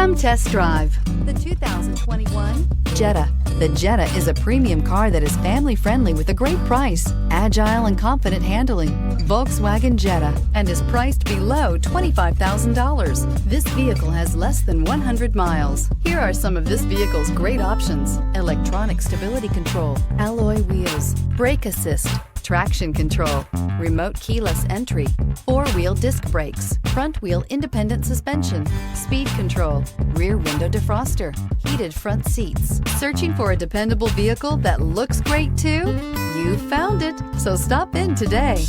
Come test drive the 2021 Jetta. The Jetta is a premium car that is family-friendly with a great price, agile and confident handling. Volkswagen Jetta, and is priced below $25,000. This vehicle has less than 100 miles. Here are some of this vehicle's great options: electronic stability control, alloy wheels, brake assist, traction control, remote keyless entry, four-wheel disc brakes, front-wheel independent suspension, speed control, rear window defroster, heated front seats. Searching for a dependable vehicle that looks great too? You found it, so stop in today.